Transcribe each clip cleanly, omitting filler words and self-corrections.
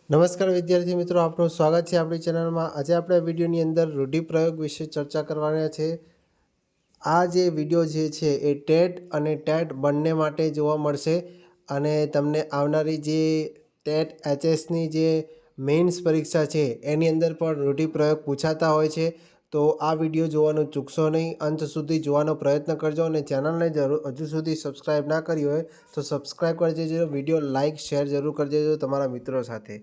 નમસ્કાર વિદ્યાર્થી મિત્રો, આપનું સ્વાગત છે આપણી ચેનલમાં। આજે આપણે વિડીયોની અંદર રૂઢિપ્રયોગ વિશે ચર્ચા કરવાના છે। આ જે વિડીયો જે છે એ ટેટ અને ટેટ બંને માટે જોવા મળશે અને તમને આવનારી જે ટેટ એચએસની જે મેઇન્સ પરીક્ષા છે એની અંદર પણ રૂઢિપ્રયોગ પૂછાતા હોય છે। તો આ વિડીયો જોવાનું ચૂકશો નહીં, અંત સુધી જોવાનો પ્રયત્ન કરજો અને ચેનલને હજુ સુધી સબસ્ક્રાઈબ ના કરી હોય તો સબસ્ક્રાઈબ કરી દેજો, વિડીયો લાઇક શેર જરૂર કરી દેજો તમારા મિત્રો સાથે।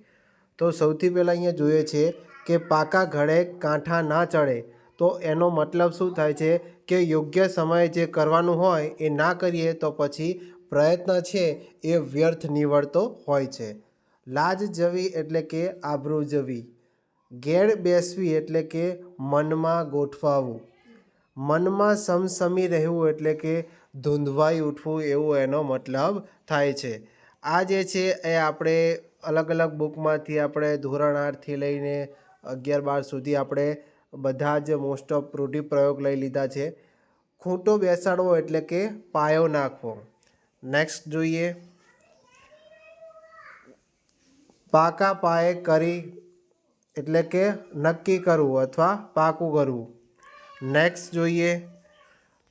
તો સૌથી પહેલાં અહીંયા જોઈએ છે કે પાકા ઘડે કાંઠા ના ચડે, તો એનો મતલબ શું થાય છે કે યોગ્ય સમયે જે કરવાનું હોય એ ના કરીએ તો પછી પ્રયત્ન છે એ વ્યર્થ નીવડતો હોય છે। લાજ જવી એટલે કે આબરૂ જવી, ગેળ બેસવી એટલે કે મનમાં ગોઠવાવું, મનમાં સમસમી રહેવું એટલે કે ધૂંધવાઈ ઉઠવું, એવું એનો મતલબ થાય છે। આ જે છે એ આપણે અલગ અલગ બુકમાંથી આપણે ધોરણ 8થી લઈને 11-12 સુધી આપણે બધા જ મોસ્ટ ઓફ રૂઢિપ્રયોગ લઈ લીધા છે। ખૂંટો બેસાડવો એટલે કે પાયો નાખવો। નેક્સ્ટ જોઈએ, પાકા પાયે કરી એટલે કે નક્કી કરવું અથવા પાકું કરવું। નેક્સ્ટ જોઈએ,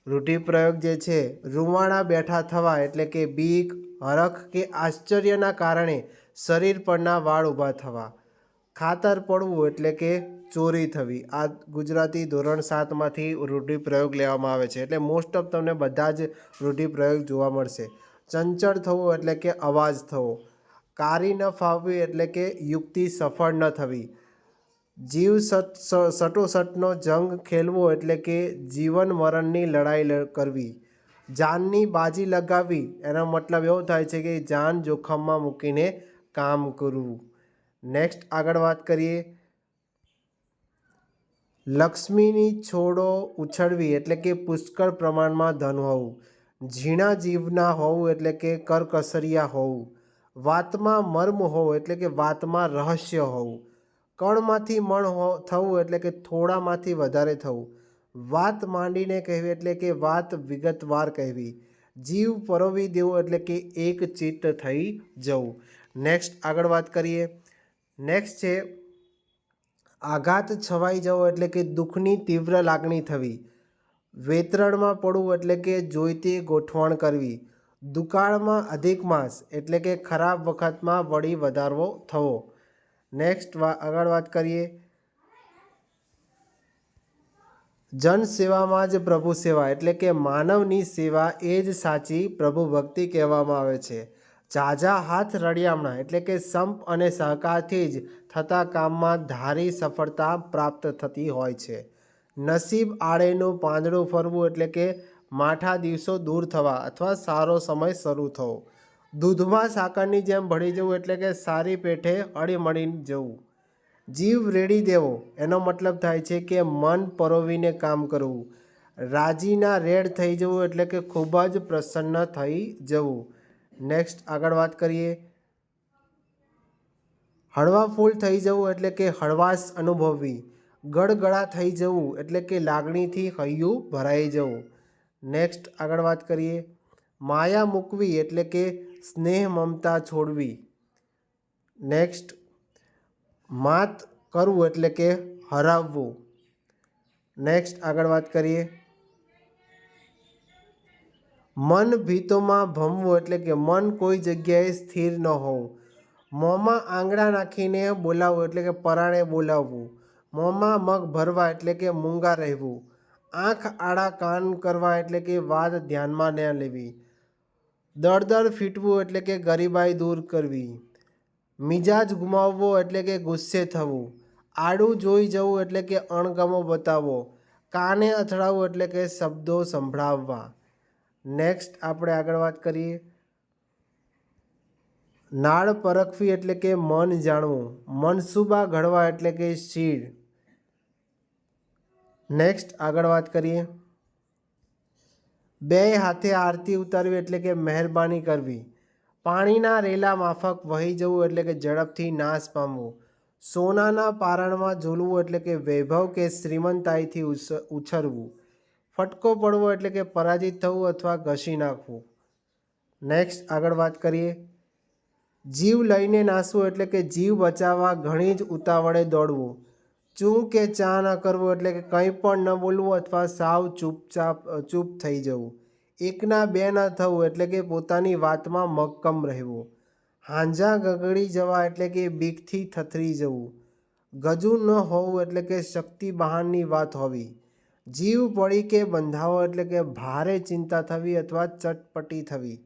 રૂઢિપ્રયોગ જે છે રૂવાણા બેઠા થવા એટલે કે બીક, હરખ કે આશ્ચર્યના કારણે શરીર પરના વાળ ઊભા થવા। ખાતર પડવું એટલે કે ચોરી થવી। આ ગુજરાતી ધોરણ 7માંથી રૂઢિપ્રયોગ લેવામાં આવે છે, એટલે મોસ્ટ ઓફ તમને બધા જ રૂઢિપ્રયોગ જોવા મળશે। ચંચળ થવું એટલે કે અવાજ થવો, કારી ન ફાવવી એટલે કે યુક્તિ સફળ ન થવી, જીવ સટોસટનો જંગ ખેલવો એટલે કે જીવન મરણની લડાઈ કરવી, જાનની બાજી લગાવવી એનો મતલબ એવો થાય છે કે જાન જોખમમાં મૂકીને કામ કરવું। નેક્સ્ટ આગળ વાત કરીએ, લક્ષ્મીની છોડો ઉછળવી એટલે કે પુષ્કળ પ્રમાણમાં ધન હોવું, ઝીણા જીવના હોવું એટલે કે કરકસરિયા હોવું, વાતમાં મર્મ હોવું એટલે કે વાતમાં રહસ્ય હોવું, કણમાંથી મણ થવું એટલે કે થોડામાંથી વધારે થવું, વાત માંડીને કહેવી એટલે કે વાત વિગતવાર કહેવી, જીવ પરોવી દેવો એટલે કે એક ચિત્ત થઈ જવું। નેક્સ્ટ આગળ વાત કરીએ, નેક્સ્ટ છે આઘાત છવાઈ જવો એટલે કે દુઃખની તીવ્ર લાગણી થવી, વેતરણમાં પડવું એટલે કે જોઈતી ગોઠવણ કરવી, દુકાળમાં અધિક માસ એટલે કે ખરાબ વખતમાં વળી વધારવો થવો। નેક્સ્ટ આગળ વાત કરીએ, જનસેવામાં જ પ્રભુ સેવા એટલે કે માનવની સેવા એ જ સાચી પ્રભુ ભક્તિ કહેવામાં આવે છે। ઝાઝા હાથ રળિયામણા એટલે કે સંપ અને સહકારથી જ થતા કામમાં ધારી સફળતા પ્રાપ્ત થતી હોય છે। નસીબ આડેનું પાંદડું ફરવું એટલે કે માઠા દિવસો દૂર થવા અથવા સારો સમય શરૂ થવો, દૂધમાં સાકરની જેમ ભળી જવું એટલે કે સારી પેઠે હળીમળી જવું, જીવ રેડી દેવો એનો મતલબ થાય છે કે મન પરોવીને કામ કરવું, રાજીના રેડ થઈ જવું એટલે કે ખૂબ જ પ્રસન્ન થઈ જવું। નેક્સ્ટ આગળ વાત કરીએ, હળવા ફૂલ થઈ જવું એટલે કે હળવાશ અનુભવવી, ગળગળા થઈ જવું એટલે કે લાગણીથી હૈયું ભરાઈ જવું। નેક્સ્ટ આગળ વાત કરીએ, માયા મૂકવી એટલે કે સ્નેહ મમતા છોડવી। નેક્સ્ટ, માત કરવું એટલે કે હરાવવું। નેક્સ્ટ આગળ વાત કરીએ, મન ભીતોમાં ભમવું એટલે કે મન કોઈ જગ્યાએ સ્થિર ન હોવું, મોંમાં આંગળા નાખીને બોલાવવું એટલે કે પરાણે બોલાવવું, મોંમાં મગ ભરવા એટલે કે મૂંગા રહેવું, આંખ આડા કાન કરવા એટલે કે વાત ધ્યાનમાં ન લેવી, દળદળ ફીટવું એટલે કે ગરીબાઈ દૂર કરવી, મિજાજ ગુમાવવો એટલે કે ગુસ્સે થવું, આડું જોઈ જવું એટલે કે અણગમો બતાવવો, કાને અથડાવવું એટલે કે શબ્દો સંભળાવવા। નેક્સ્ટ આપણે આગળ વાત કરીએ, નાળ પરખવી એટલે કે મન જાણવું, મનસૂબા ઘડવા એટલે કે શીળ। નેક્સ્ટ આગળ વાત કરીએ, બે હાથે આરતી ઉતારવી એટલે કે મહેરબાની કરવી, પાણીના રેલા માફક વહી જવું એટલે કે ઝડપથી નાશ પામવું, સોનાના પારણમાં ઝૂલવું એટલે કે વૈભવ કે શ્રીમંતાઈથી ઉછરવું, ફટકો પડવો એટલે કે પરાજિત થવું અથવા ઘસી નાખવું। નેક્સ્ટ આગળ વાત કરીએ, જીવ લઈને નાસવું એટલે કે જીવ બચાવવા ઘણી જ ઉતાવળે દોડવું. ચૂં કે ચા ન કરવું એટલે કે કંઈ પણ ન બોલવું અથવા સાવ ચૂપ થઈ જવું. એકના બે ન થવું એટલે કે પોતાની વાતમાં મક્કમ રહેવું. હાંજા ગગડી જવા એટલે કે બીકથી થથરી જવું. ગજું ન હોવું એટલે કે શક્તિ બહારની વાત હોવી. જીવ પડી કે બંધાવો એટલે કે ભારે ચિંતા થવી અથવા ચટપટી થવી.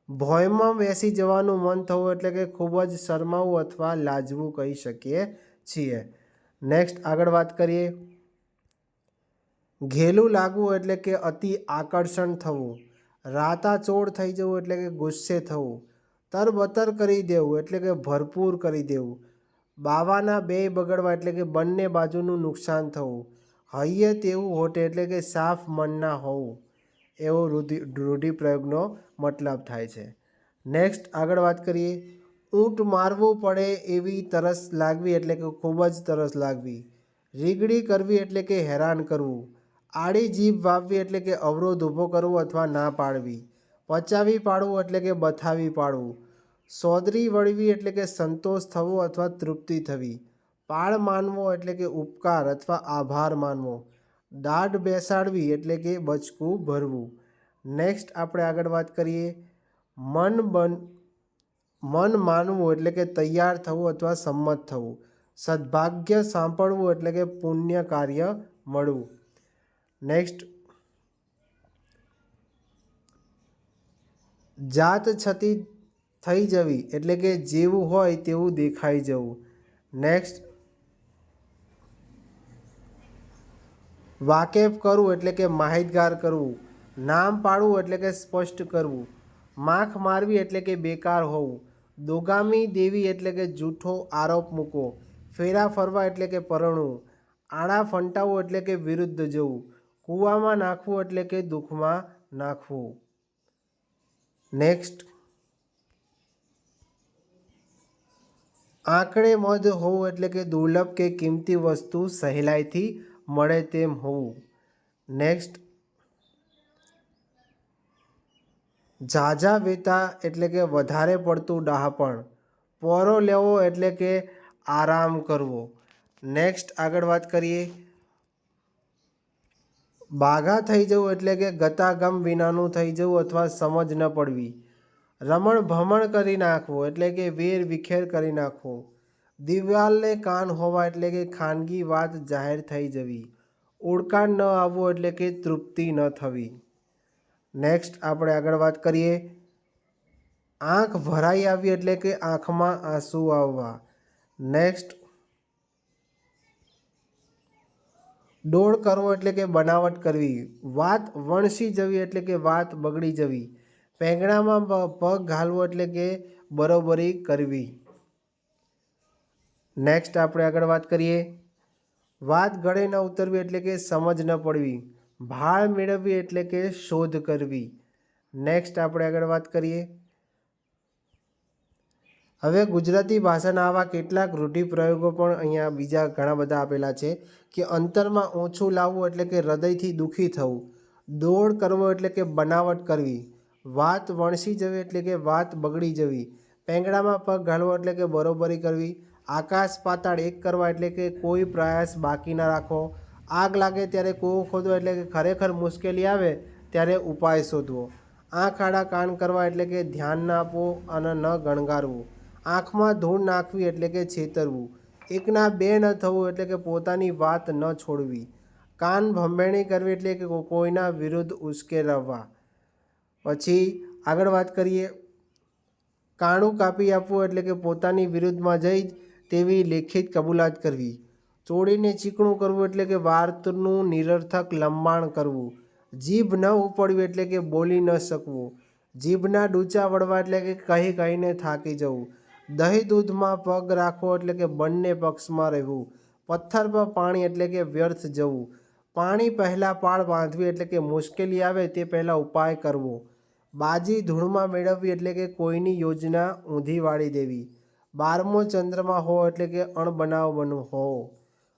ભોંયમાં બેસી જવાનું મન થવું એટલે કે ખૂબ જ શરમાવું અથવા લાજવું કહી શકીએ છીએ. નેક્સ્ટ આગળ વાત કરીએ. ઘેલું લાગવું એટલે કે અતિ આકર્ષણ થવું. રાતાચોળ થઈ જવું એટલે કે ગુસ્સે થવું. તરબતર કરી દેવું એટલે કે ભરપૂર કરી દેવું. બાવાના બે બગડવા એટલે કે બંને બાજુનું નુકસાન થવું. હૈયે તેવું હોટે એટલે કે સાફ મનના હોવું. એવો રૂઢિપ્રયોગનો મતલબ થાય છે. નેક્સ્ટ આગળ વાત કરીએ. ઊંટ મારવું પડે એવી તરસ લાગવી એટલે કે ખૂબ જ તરસ લાગવી. રીગડી કરવી એટલે કે હેરાન કરવું. આડી જીભ વાવવી એટલે કે અવરોધ ઊભો કરવો અથવા ના પાડવી. પચાવી પાડવું એટલે કે બથાવી પાડવું. સોદરી વળવી એટલે કે સંતોષ થવો અથવા તૃપ્તિ થવી. પાળ માનવો એટલે કે ઉપકાર અથવા આભાર માનવો. દાઢ બેસાડવી એટલે કે બચકું ભરવું. નેક્સ્ટ આપણે આગળ વાત કરીએ. મન માનવું એટલે કે તૈયાર થવું અથવા સંમત થવું. સદભાગ્ય સાંપડવું એટલે કે પુણ્ય કાર્ય મળવું. નેક્સ્ટ જાત છતી થઈ જવી એટલે કે જેવું હોય તેવું દેખાઈ જવું. નેક્સ્ટ વાકેફ કરવું એટલે કે માહિતગાર કરવું. નામ પાડવું એટલે કે સ્પષ્ટ કરવું. માખ મારવી એટલે કે બેકાર હોવું. દોગામી દેવી એટલે કે જૂઠો આરોપ મૂકવો. ફેરા ફરવા એટલે કે પરણવું. આડા ફંટાવવું એટલે કે વિરુદ્ધ જવું. કૂવામાં નાખવું એટલે કે દુઃખમાં નાખવું. નેક્સ્ટ આંકડે મધ હોવું એટલે કે દુર્લભ કે કિંમતી વસ્તુ સહેલાઈથી મળે તેમ હોવું. નેક્સ્ટ ઝાઝા વેતા એટલે કે વધારે પડતું ડહાપણ. પોરો લેવો એટલે કે આરામ કરવો. નેક્સ્ટ આગળ વાત કરીએ. બાઘા થઈ જવું એટલે કે ગતાગમ વિનાનું થઈ જવું અથવા સમજ ન પડવી. રમણ ભમણ કરી નાખવું એટલે કે વેર વિખેર કરી નાખવો. દિવાલને કાન હોવા એટલે કે ખાનગી વાત જાહેર થઈ જવી. ઓળખાણ ન આવવું એટલે કે તૃપ્તિ ન થવી. નેક્સ્ટ આપણે આગળ વાત કરીએ. આંખ ભરાઈ આવી એટલે કે આંખમાં આંસુ આવવા. નેક્સ્ટ ડોળ કરવો એટલે કે બનાવટ કરવી. વાત વણસી જવી એટલે કે વાત બગડી જવી. પેંગણામાં પગ ઘાલવો એટલે કે બરોબરી કરવી. નેક્સ્ટ આપણે આગળ વાત કરીએ. વાત ગળે ન ઉતરવી એટલે કે સમજ ન પડવી. ભાળ મેળવવી એટલે કે શોધ કરવી. નેક્સ્ટ આપણે આગળ વાત કરીએ. હવે ગુજરાતી ભાષાના આવા કેટલાક રૂઢિપ્રયોગો પણ અહીંયા બીજા ઘણા બધા આપેલા છે કે અંતરમાં ઓછું લાવવું એટલે કે હૃદયથી દુઃખી થવું. દોડ કરવો એટલે કે બનાવટ કરવી. વાત વણસી જવી એટલે કે વાત બગડી જવી. પેંગડામાં પગ ઘાલવો એટલે કે બરોબરી કરવી. આકાશ પાતાળ એક કરવા એટલે કે કોઈ પ્રયાસ બાકી ના રાખવો. આગ લાગે ત્યારે કૂવો ખોદવો એટલે કે ખરેખર મુશ્કેલી આવે ત્યારે ઉપાય શોધવો. આંખ આડા કાન કરવા એટલે કે ધ્યાન ના આપવું અને ન ગણગારવું. આંખમાં ધૂળ નાખવી એટલે કે છેતરવું. એકના બે ન થવું એટલે કે પોતાની વાત ન છોડવી. કાન ભંભેણી કરવી એટલે કે કોઈના વિરુદ્ધ ઉશ્કેરવવા. પછી આગળ વાત કરીએ. કાણું કાપી આપવું એટલે કે પોતાની વિરુદ્ધમાં જઈ તેવી લેખિત કબૂલાત કરવી. ચોળીને ચીકણું કરવું એટલે કે વાતનું નિરર્થક લંબાણ કરવું. જીભ ન ઉપડવી એટલે કે બોલી ન શકવું. જીભના ડૂચા વળવા એટલે કે કહી કહીને થાકી જવું. દહીં દૂધમાં પગ રાખવો એટલે કે બંને પક્ષમાં રહેવું. પથ્થર પર પાણી એટલે કે વ્યર્થ જવું. પાણી પહેલાં પાળ બાંધવી એટલે કે મુશ્કેલી આવે તે પહેલાં ઉપાય કરવો. બાજી ધૂળમાં મેળવવી એટલે કે કોઈની યોજના ઊંધી વાળી દેવી. 12મો ચંદ્રમાં હોવો એટલે કે અણબનાવ હોવો.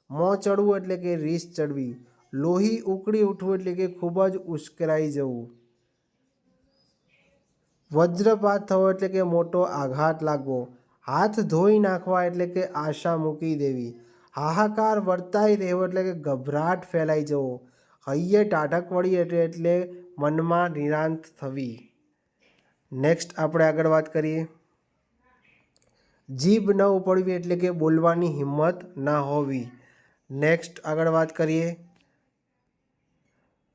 મોં ચડવું એટલે કે રીસ ચડવી. લોહી ઉકળી ઉઠવું એટલે કે ખૂબ જ ઉશ્કેરાઈ જવું. વજ્રપાત થવો એટલે કે મોટો આઘાત લાગવો. હાથ ધોઈ નાખવા એટલે કે આશા મૂકી દેવી. હાહાકાર વર્તાઈ રહેવો એટલે કે ગભરાટ ફેલાઈ જવો. હૈયે ટાઢક વળી એટલે મનમાં નિરાંત થવી. નેક્સ્ટ આપણે આગળ વાત કરીએ. જીભ ન ઉપડવી એટલે કે બોલવાની હિંમત ના હોવી. નેક્સ્ટ આગળ વાત કરીએ.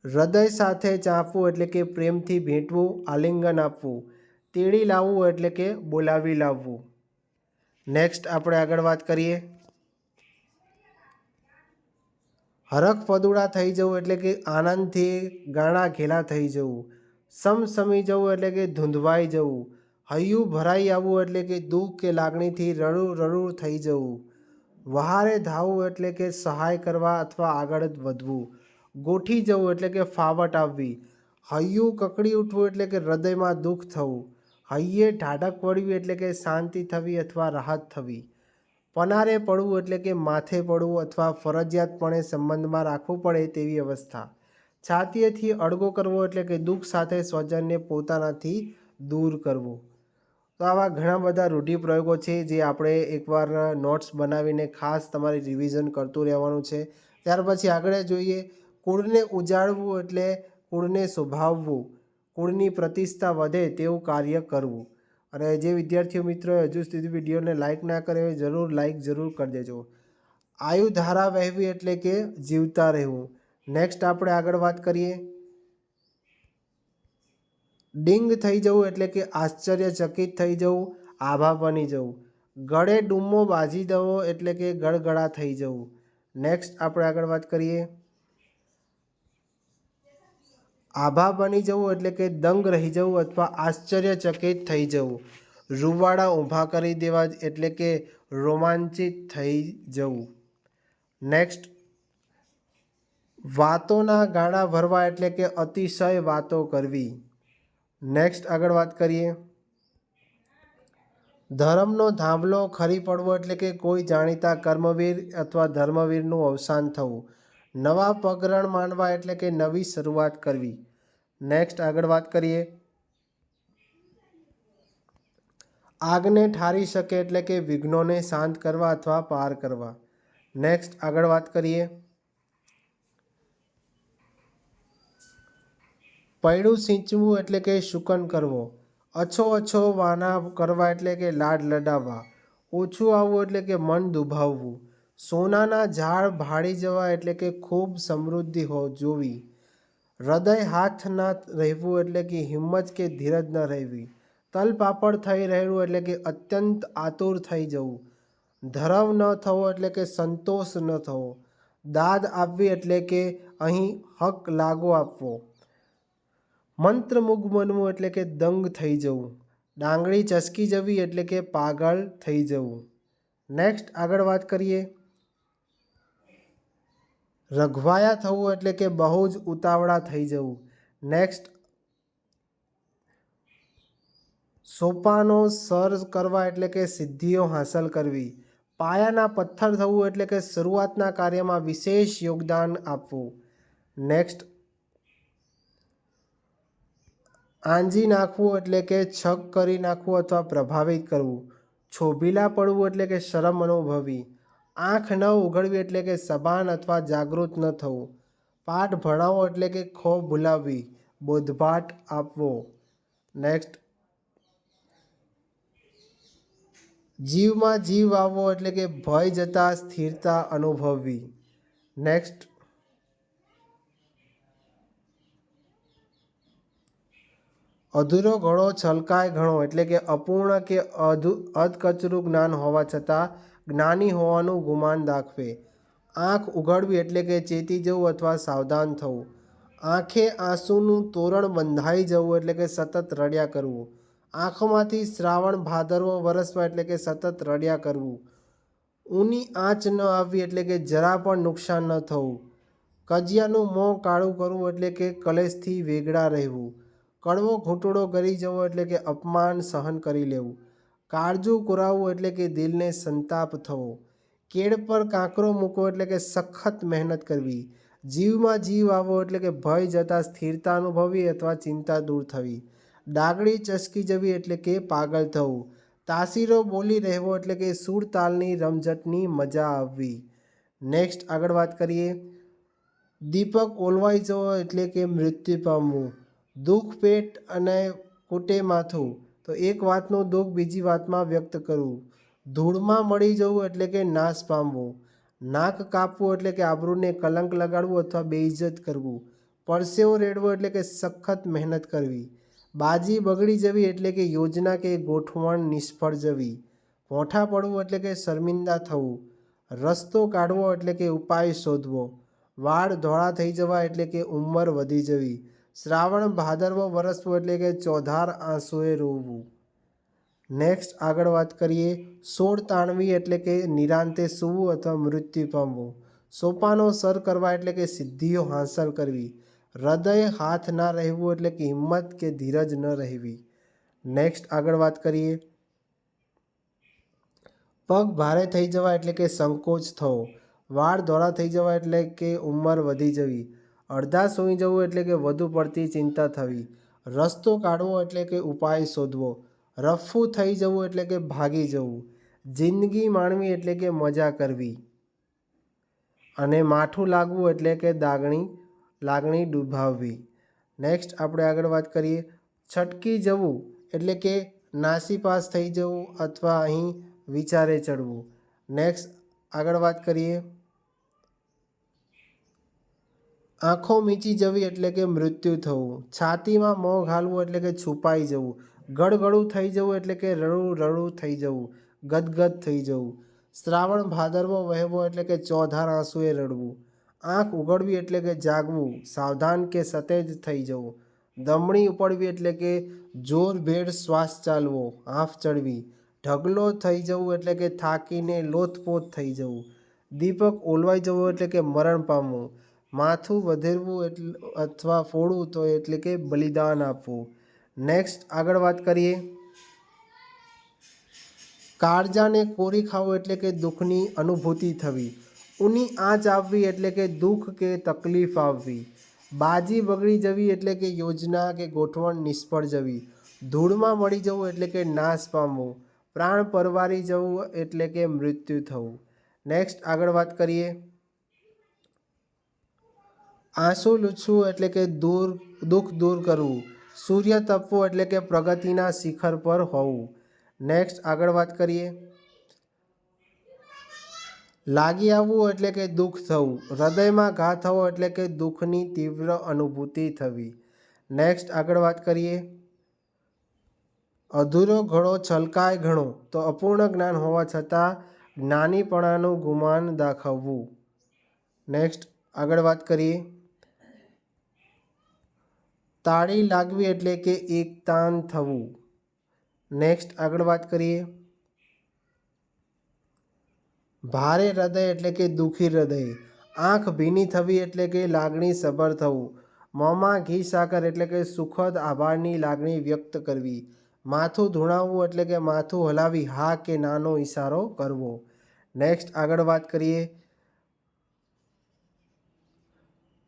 હૃદય સાથે ચાંપવું એટલે કે પ્રેમથી ભેટવું, આલિંગન આપવું. તેડી લાવવું એટલે કે બોલાવી લાવવું. નેક્સ્ટ આપણે આગળ વાત કરીએ. હરખ પદુડા થઈ જવું એટલે કે આનંદથી ગાણા ઘેલા થઈ જવું. સમસમી જવું એટલે કે ધૂંધવાઈ જવું. હૈયું ભરાઈ આવવું એટલે કે દુઃખ કે લાગણીથી રડું રડું થઈ જવું. વહારે ધાવવું એટલે કે સહાય કરવા અથવા આગળ વધવું. ગોઠી જવું એટલે કે ફાવટ આવવી. હૈયું કકડી ઉઠવું એટલે કે હૃદયમાં દુઃખ થવું. હૈયે ઢાઢક વળવી એટલે કે શાંતિ થવી અથવા રાહત થવી. પનારે પડવું એટલે કે માથે પડવું અથવા ફરજિયાતપણે સંબંધમાં રાખવું પડે તેવી અવસ્થા. છાતીએથી અડગો કરવો એટલે કે દુઃખ સાથે સ્વજનને પોતાનાથી દૂર કરવું. તો આવા ઘણા બધા રૂઢિપ્રયોગો છે જે આપણે એકવાર નોટ્સ બનાવીને ખાસ તમારે રિવિઝન કરતું રહેવાનું છે. ત્યાર પછી આગળ જોઈએ. કુળને ઉજાળવું એટલે કુળને શોભાવવું. કુળની પ્રતિષ્ઠા વધે તેવું કાર્ય કરવું. અને જે વિદ્યાર્થીઓ મિત્રો હજુ સુધી વિડીયોને લાઇક ના કરે હોય જરૂર લાઇક જરૂર કરી દેજો. આયુધારા વહેવી એટલે કે જીવતા રહેવું. નેક્સ્ટ આપણે આગળ વાત કરીએ. ડિંગ થઈ જવું એટલે કે આશ્ચર્યચકિત થઈ જવું, આભા બની જવું. ગળે ડૂમો બાજી દેવો એટલે કે ગળગળા થઈ જવું. નેક્સ્ટ આપણે આગળ વાત કરીએ. આભા બની જવું એટલે કે દંગ રહી જવું અથવા આશ્ચર્યચકિત થઈ જવું. રૂવાડા ઊભા કરી દેવા એટલે કે રોમાંચિત થઈ જવું. નેક્સ્ટ વાતોના ગાળા ભરવા એટલે કે અતિશય વાતો કરવી. નેક્સ્ટ આગળ વાત કરીએ. ધર્મનો ધાંભલો ખરી પડવો એટલે કે કોઈ જાણીતા કર્મવીર અથવા ધર્મવીરનું અવસાન થવું. નવા પગરણ માંડવા એટલે કે નવી શરૂઆત કરવી. નેક્સ્ટ આગળ વાત કરીએ. આગને ઠારી શકે એટલે કે વિઘ્નોને શાંત કરવા અથવા પાર કરવા. નેક્સ્ટ આગળ વાત કરીએ. પૈડું સિંચવું એટલે કે શુકન કરવો. અછો અછો વાના કરવા એટલે કે લાડ લડાવવા. ઓછું આવવું એટલે કે મન દુભાવવું. સોનાના ઝાડ ભાળી જવા એટલે કે ખૂબ સમૃદ્ધિ જોવી. હૃદય હાથ ના રહેવું એટલે કે હિંમત કે ધીરજ ન રહેવી. તલપાપડ થઈ રહેવું એટલે કે અત્યંત આતુર થઈ જવું. ધરવ ન થવો એટલે કે સંતોષ ન થવો. દાદ આપવી એટલે કે અહીં હક લાગો આપવો. મંત્રમુગ્ધ બનવું એટલે કે દંગ થઈ જવું. ડાંગળી ચસકી જવી એટલે કે પાગલ થઈ જવું. નેક્સ્ટ આગળ વાત કરીએ. રઘવાયા થવું એટલે કે બહુ જ ઉતાવળા થઈ જવું. નેક્સ્ટ સોપાનો સર કરવા એટલે કે સિદ્ધિઓ હાંસલ કરવી. પાયાના પથ્થર થવું એટલે કે શરૂઆતના કાર્યમાં વિશેષ યોગદાન આપવું. નેક્સ્ટ આંજી નાખવું એટલે કે છક કરી નાખવું અથવા પ્રભાવિત કરવું. છોભીલા પડવું એટલે કે શરમ અનુભવવી. આંખ ન ઉઘડવી એટલે કે સભાન અથવા જાગૃત ન થવું. પાઠ ભણાવો એટલે કે ખો ભૂલાવવી, બોધપાઠ આપવો. નેક્સ્ટ જીવમાં જીવ આવવો એટલે કે ભય જતાં સ્થિરતા અનુભવવી. નેક્સ્ટ અધૂરો ઘડો છલકાય ઘણો એટલે કે અપૂર્ણ કે અધકચરું જ્ઞાન હોવા છતાં જ્ઞાની હોવાનું ગુમાન દાખવે. આંખ ઉઘડવી એટલે કે ચેતી જવું અથવા સાવધાન થવું. આંખે આંસુનું તોરણ બંધાઈ જવું એટલે કે સતત રડ્યા કરવું. આંખોમાંથી શ્રાવણ ભાદરવો વરસવા એટલે કે સતત રડ્યા કરવું. ઊની આંચ ન આવવી એટલે કે જરા પણ નુકસાન ન થવું. કજિયાનું મોં કાળું કરવું એટલે કે કલેશથી વેગળા રહેવું. કડવો ઘૂંટડો કરી જવો એટલે કે અપમાન સહન કરી લેવું. કાળજું કુરાવવું એટલે કે દિલને સંતાપ થવો. કેળ પર કાંકરો મૂકવો એટલે કે સખત મહેનત કરવી. જીવમાં જીવ આવવો એટલે કે ભય જતાં સ્થિરતા અનુભવવી અથવા ચિંતા દૂર થવી. ડાગડી ચસકી જવી એટલે કે પાગલ થવું. તાસીરો બોલી રહેવો એટલે કે સૂર તાલની રમઝટની મજા આવવી. નેક્સ્ટ આગળ વાત કરીએ. દીપક ઓલવાઈ જવો એટલે કે મૃત્યુ પામવું. દુઃખ પેટ અને કૂટે માથું, તો એક વાતનું દુઃખ બીજી વાતમાં વ્યક્ત કરવું. ધૂળમાં મળી જવું એટલે કે નાશ પામવું. નાક કાપવું એટલે કે આબરૂને કલંક લગાડવું અથવા બેઇજ્જત કરવું. પરસેવો રેડવો એટલે કે સખત મહેનત કરવી. બાજી બગડી જવી એટલે કે યોજના કે ગોઠવણ નિષ્ફળ જવી. ભોંઠા પડવું એટલે કે શર્મિંદા થવું. રસ્તો કાઢવો એટલે કે ઉપાય શોધવો. વાળ ધોળા થઈ જવા એટલે કે ઉંમર વધી જવી. શ્રાવણ ભાદરવો વરસવો એટલે કે ચોધાર આંસુએ રોવું. નેક્સ્ટ આગળ વાત કરીએ. સોળ તાણવી એટલે કે નિરાંતે સૂવું અથવા મૃત્યુ પામવું. સોપાનો સર કરવા એટલે કે સિદ્ધિઓ હાંસલ કરવી. હૃદય હાથ ના રહેવું એટલે કે હિંમત કે ધીરજ ન રહેવી. નેક્સ્ટ આગળ વાત કરીએ. પગ ભારે થઈ જવા એટલે કે સંકોચ થવો. વાળ ધોળા થઈ જવા એટલે કે ઉંમર વધી જવી. અડધા સૂઈ જવું એટલે કે વધુ પડતી ચિંતા થવી. રસ્તો કાઢવો એટલે કે ઉપાય શોધવો. રફ્ફું થઈ જવું એટલે કે ભાગી જવું. જિંદગી માણવી એટલે કે મજા કરવી. અને માઠું લાગવું એટલે કે લાગણી ડૂબાવવી. નેક્સ્ટ આપણે આગળ વાત કરીએ. છટકી જવું એટલે કે નાસીપાસ થઈ જવું અથવા અહીં વિચારે ચડવું. નેક્સ્ટ આગળ વાત કરીએ. આંખો મીચી જવી એટલે કે મૃત્યુ થવું. છાતીમાં મોં ઘાલવું એટલે કે છુપાઈ જવું. ગળગળું થઈ જવું એટલે કે રડું થઈ જવું. ગદગદ થઈ જવું. શ્રાવણ ભાદરવો વહેવો એટલે કે ચોધાર આંસુએ રડવું. આંખ ઉઘડવી એટલે કે જાગવું. સાવધાન કે સતેજ થઈ જવું. દમણી ઉપડવી એટલે કે જોરભેર શ્વાસ ચાલવો. હાંફ ચડવી. ઢગલો થઈ જવું એટલે કે થાકીને લોથપોથ થઈ જવું. દીપક ઓલવાઈ જવો એટલે કે મરણ પામવું. માથું વધેરવું અથવા ફોડવું તો એટલે કે બલિદાન આપવું. નેક્સ્ટ આગળ વાત કરીએ. કાળજાને કોરી ખાવું એટલે કે દુઃખની અનુભૂતિ થવી. ઊની આંચ આવવી એટલે કે દુઃખ કે તકલીફ આવવી. બાજી બગડી જવી એટલે કે યોજના કે ગોઠવણ નિષ્ફળ જવી. ધૂળમાં મળી જવું એટલે કે નાશ પામવું. પ્રાણ પરવારી જવું એટલે કે મૃત્યુ થવું. નેક્સ્ટ આગળ વાત કરીએ. આંસુ લૂછવું એટલે કે દુઃખ દૂર કરવું. સૂર્ય તપવો એટલે કે પ્રગતિના શિખર પર હોવું. નેક્સ્ટ આગળ વાત કરીએ. લાગી આવવું એટલે કે દુઃખ થવું. હૃદયમાં ઘા થવો એટલે કે દુઃખની તીવ્ર અનુભૂતિ થવી. નેક્સ્ટ આગળ વાત કરીએ. અધૂરો ઘડો છલકાય ઘણો, તો અપૂર્ણ જ્ઞાન હોવા છતાં જ્ઞાનીપણાનું ગુમાન દાખવવું. નેક્સ્ટ આગળ વાત કરીએ. તાળી લાગવી એટલે કે એકતાન થવું. નેક્સ્ટ આગળ વાત કરીએ. ભારે હૃદય એટલે કે દુઃખી હૃદય. આંખ ભીની થવી એટલે કે લાગણી સભર થવું. મોંમાં ઘી સાકર એટલે કે સુખદ આભારની લાગણી વ્યક્ત કરવી. માથું ધૂણાવવું એટલે કે માથું હલાવી હા કે નાનો ઈશારો કરવો. નેક્સ્ટ આગળ વાત કરીએ.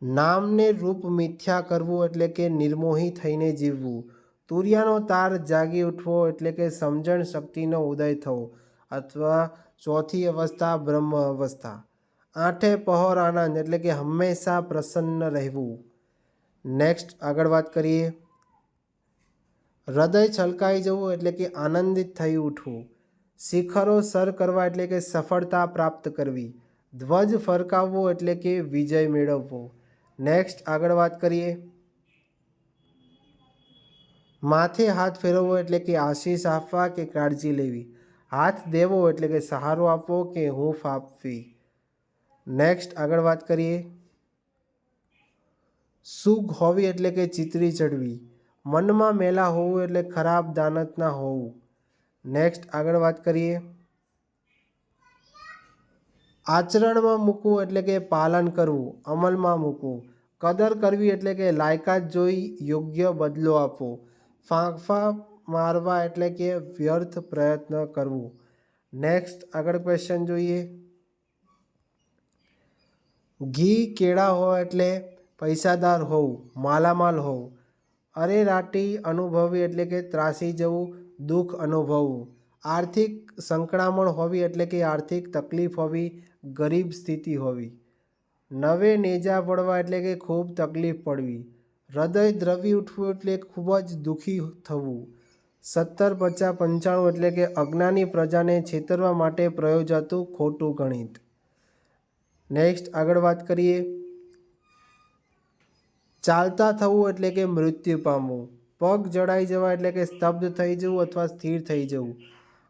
નામને રૂપ મિથ્યા કરવું એટલે કે નિર્મોહી થઈને જીવવું. તુરિયાનો તાર જાગી ઉઠવો એટલે કે સમજણ શક્તિનો ઉદય થવો અથવા ચોથી અવસ્થા બ્રહ્મ અવસ્થા. આઠે પહોર આનંદ એટલે કે હંમેશા પ્રસન્ન રહેવું. નેક્સ્ટ આગળ વાત કરીએ. હૃદય છલકાઈ જવું એટલે કે આનંદિત થઈ ઉઠવું. શિખરો સર કરવા એટલે કે સફળતા પ્રાપ્ત કરવી. ધ્વજ ફરકાવવો એટલે કે વિજય મેળવવો. નેક્સ્ટ આગળ વાત કરીએ. માથે હાથ ફેરવવો એટલે કે આશીષ આપવા કે કાળજી લેવી. હાથ દેવો એટલે કે સહારો આપવો કે હૂંફ આપવી. નેક્સ્ટ આગળ વાત કરીએ. સુગ હોવી એટલે કે ચિતરી ચડવી. મનમાં મેલા હોવું એટલે ખરાબ દાનત ના હોવું. નેક્સ્ટ આગળ વાત કરીએ. આચરણમાં મૂકવું એટલે કે પાલન કરવું, અમલમાં મૂકવું. કદર કરવી એટલે કે લાયકાત જોઈ યોગ્ય બદલો આપવો. ફાંફા મારવા એટલે કે વ્યર્થ પ્રયત્ન કરવું. નેક્સ્ટ આગળ ક્વેશ્ચન જોઈએ. ઘી કેળા હોય એટલે પૈસાદાર હોવું, માલામાલ હોવું. અરેરાટી અનુભવવી એટલે કે ત્રાસી જવું, દુઃખ અનુભવવું. આર્થિક સંકળામણ હોવી એટલે કે આર્થિક તકલીફ હોવી, ગરીબ સ્થિતિ હોવી. નવે નેજા પડવા એટલે કે ખૂબ તકલીફ પડવી. હૃદય દ્રવી ઉઠવું એટલે ખૂબ જ દુઃખી થવું. 17 50 95 એટલે કે અજ્ઞાની પ્રજાને છેતરવા માટે પ્રયોજાતું ખોટું ગણિત. નેક્સ્ટ આગળ વાત કરીએ. ચાલતા થવું એટલે કે મૃત્યુ પામવું. પગ જડાઈ જવા એટલે કે સ્તબ્ધ થઈ જવું અથવા સ્થિર થઈ જવું.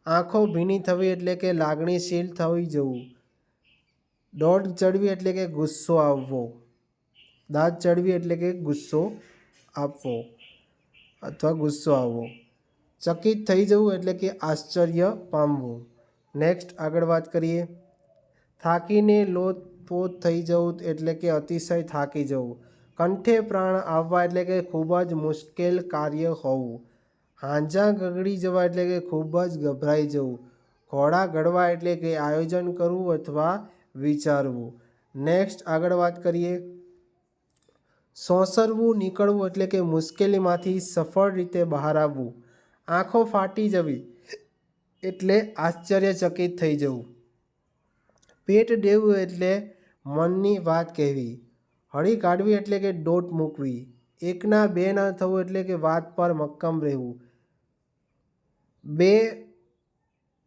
આંખો ભીની થવી એટલે કે લાગણીશીલ થઈ જવું. દોઢ ચડવી એટલે કે ગુસ્સો આવવો. દાંત ચડવી એટલે કે ગુસ્સો આપવો અથવા ગુસ્સો આવવો. ચકિત થઈ જવું એટલે કે આશ્ચર્ય પામવું. નેક્સ્ટ આગળ વાત કરીએ. થાકીને લોથપોથ થઈ જવું એટલે કે અતિશય થાકી જવું. કંઠે પ્રાણ આવવા એટલે કે ખૂબ જ મુશ્કેલ કાર્ય હોવું. હાંજા ગગડી જવા એટલે કે ખૂબ જ ગભરાઈ જવું. ઘોડા ગળવા એટલે કે આયોજન કરવું અથવા વિચારવું. નેક્સ્ટ આગળ વાત કરીએ. સોંસરવું નીકળવું એટલે કે મુશ્કેલીમાંથી સફળ રીતે બહાર આવવું. આંખો ફાટી જવી એટલે આશ્ચર્યચકિત થઈ જવું. પેટ દેવું એટલે મનની વાત કહેવી. હળી કાઢવી એટલે કે દોટ મૂકવી. એકના બે ન થવું એટલે કે વાત પર મક્કમ રહેવું. બે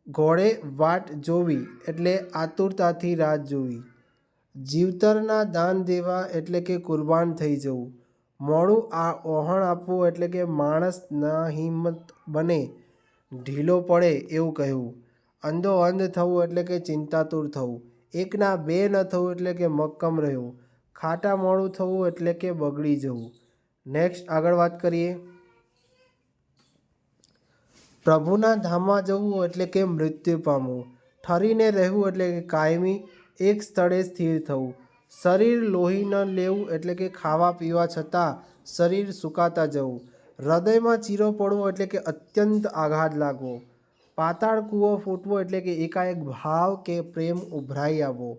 ઘોડે વાટ જોવી એટલે આતુરતાથી રાહ જોવી. જીવતરના દાન દેવા એટલે કે કુરબાન થઈ જવું. મોડું ઓહણ આપવું એટલે કે માણસ નાહિંમત બને, ઢીલો પડે એવું કહેવું. અંદોઅંધ થવું એટલે કે ચિંતાતુર થવું. એકના બે ન થવું એટલે કે મક્કમ રહેવું. ખાટા મોડું થવું એટલે કે બગડી જવું. નેક્સ્ટ આગળ વાત કરીએ. પ્રભુના ધામમાં જવું એટલે કે મૃત્યુ પામવું. ઠરીને રહેવું એટલે કે કાયમી એક સ્થળે સ્થિર થવું. શરીર લોહી ન લેવું એટલે કે ખાવા પીવા છતાં શરીર સુકાતા જવું. હૃદયમાં ચીરો પડવો એટલે કે અત્યંત આઘાત લાગવો. પાતાળ કૂવો ફૂટવો એટલે કે એકાએક ભાવ કે પ્રેમ ઉભરાઈ આવવો.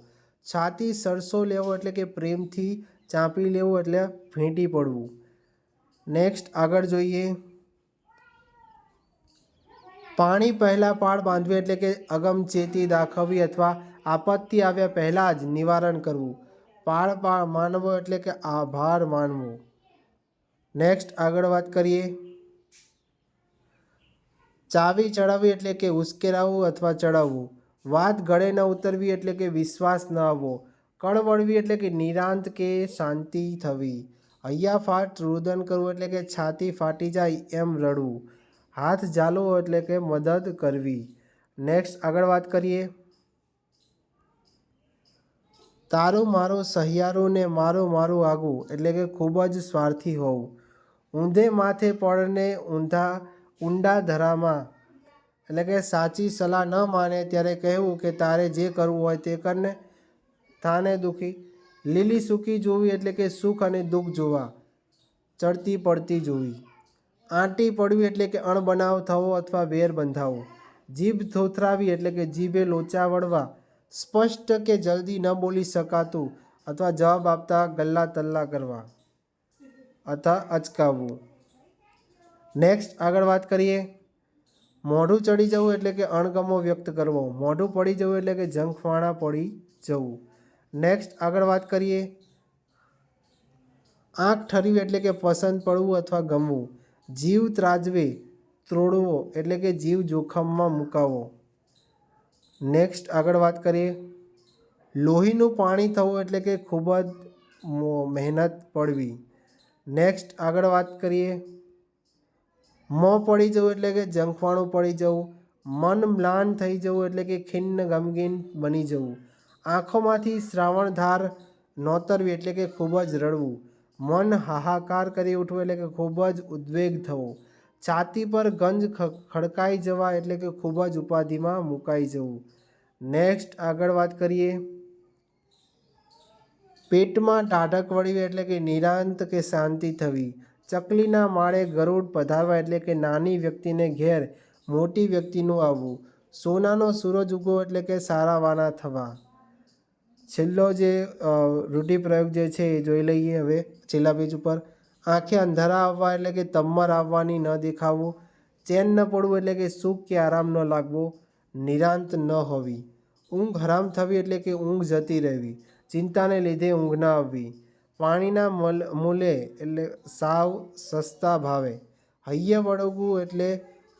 છાતી સરસો લેવો એટલે કે પ્રેમથી ચાંપી લેવું એટલે ફેંટી પડવું. નેક્સ્ટ આગળ જોઈએ. પાણી પહેલાં પાળ બાંધવી એટલે કે અગમચેતી દાખવવી અથવા આપત્તિ આવ્યા પહેલાં જ નિવારણ કરવું. પાળ માનવો એટલે કે આભાર માનવો. નેક્સ્ટ આગળ વાત કરીએ. ચાવી ચડાવવી એટલે કે ઉશ્કેરાવવું અથવા ચડાવવું. વાત ગળે ન ઉતરવી એટલે કે વિશ્વાસ ન આવવો. કળવળવી એટલે કે નિરાંત કે શાંતિ થવી. હૈયાફાટ રુદન કરવું એટલે કે છાતી ફાટી જાય એમ રડવું. હાથ ઝાલવો એટલે કે મદદ કરવી. નેક્સ્ટ આગળ વાત કરીએ. તારું મારું સહિયારું ને મારું મારું આગવું એટલે કે ખૂબ જ સ્વાર્થી હોવું. ઊંધે માથે પડને ઊંડા ધરામાં એટલે કે સાચી સલાહ ન માને ત્યારે કહેવું કે તારે જે કરવું હોય તે કરને, થાને દુઃખી. લીલી સૂકી જોવી એટલે કે સુખ અને દુઃખ જોવા, ચડતી પડતી જોવી. આંટી પડવી એટલે કે અણબનાવ થવો અથવા વેર બંધાવો. જીભ થોથરાવી એટલે કે જીભે લોચા વળવા. સ્પષ્ટ કે જલ્દી ન બોલી શકાતું અથવા જવાબ આપતા ગલ્લા તલ્લા કરવા અથવા અચકાવવું. નેક્સ્ટ આગળ વાત કરીએ. મોઢું ચડી જવું એટલે કે અણગમો વ્યક્ત કરવો. મોઢું પડી જવું એટલે કે ઝંખવાણા પડી જવું. નેક્સ્ટ આગળ વાત કરીએ. આંખ ઠરવી એટલે કે પસંદ પડવું અથવા ગમવું. જીવ ત્રાજવે ત્રોડવો એટલે કે જીવ જોખમમાં મુકાવો. નેક્સ્ટ આગળ વાત કરીએ. લોહીનું પાણી થવું એટલે કે ખૂબ જ મહેનત પડવી. નેક્સ્ટ આગળ વાત કરીએ. મોં પડી જવું એટલે કે ઝંખવાણું પડી જવું. મન મ્લાન થઈ જવું એટલે કે ખિન્ન ગમગીન બની જવું. આંખોમાંથી શ્રાવણધાર નોતરવી એટલે કે ખૂબ જ રડવું. મન હાહાકાર કરી ઉઠવું એટલે કે ખૂબ જ ઉદ્વેગ થવો. છાતી પર ગંજ ખડકાઈ જવા એટલે કે ખૂબ જ ઉપાધિમાં મુકાઈ જવું. નેક્સ્ટ આગળ વાત કરીએ. પેટમાં ટાઢક વળવી એટલે કે નિરાંત કે શાંતિ થવી. ચકલીના માળે ગરુડ પધારવા એટલે કે નાની વ્યક્તિને ઘેર મોટી વ્યક્તિનું આવવું. સોનાનો સૂરજ ઉગવો એટલે કે સારાવાના થવા. છેલ્લો જે રૂઢિપ્રયોગ જે છે એ જોઈ લઈએ હવે છેલ્લા પેજ ઉપર. આંખે અંધારા આવવા એટલે કે તમ્મર આવવાની, ન દેખાવું. ચેન ન પડવું એટલે કે સુખ કે આરામ ન લાગવો. નિરાંત ન હોવી. ઊંઘ હરામ થવી એટલે કે ઊંઘ જતી રહેવી. ચિંતાને લીધે ઊંઘ ન આવવી. પાણીના મૂલે એટલે સાવ સસ્તા ભાવે. હૈયે વળગવું એટલે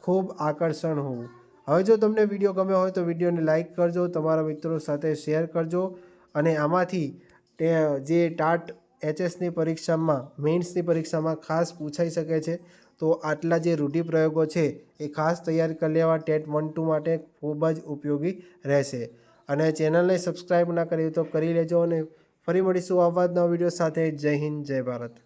ખૂબ આકર્ષણ હોવું. હવે જો તમને વિડીયો ગમ્યો હોય તો વિડીયોને લાઇક કરજો, તમારા મિત્રો સાથે શેર કરજો. અને આમાંથી જે ટાટ એચએસની પરીક્ષામાં, મેઇન્સની પરીક્ષામાં ખાસ પૂછાઈ શકે છે. તો આટલા જે રૂઢિપ્રયોગો છે એ ખાસ તૈયાર કરી લેવા. ટેટ 1-2 માટે ખૂબ જ ઉપયોગી રહેશે. અને ચેનલને સબસ્ક્રાઈબ ના કરી તો કરી લેજો. અને ફરી મળીશું આવા જ નવા વિડીયો સાથે. જય હિન્દ, જય ભારત.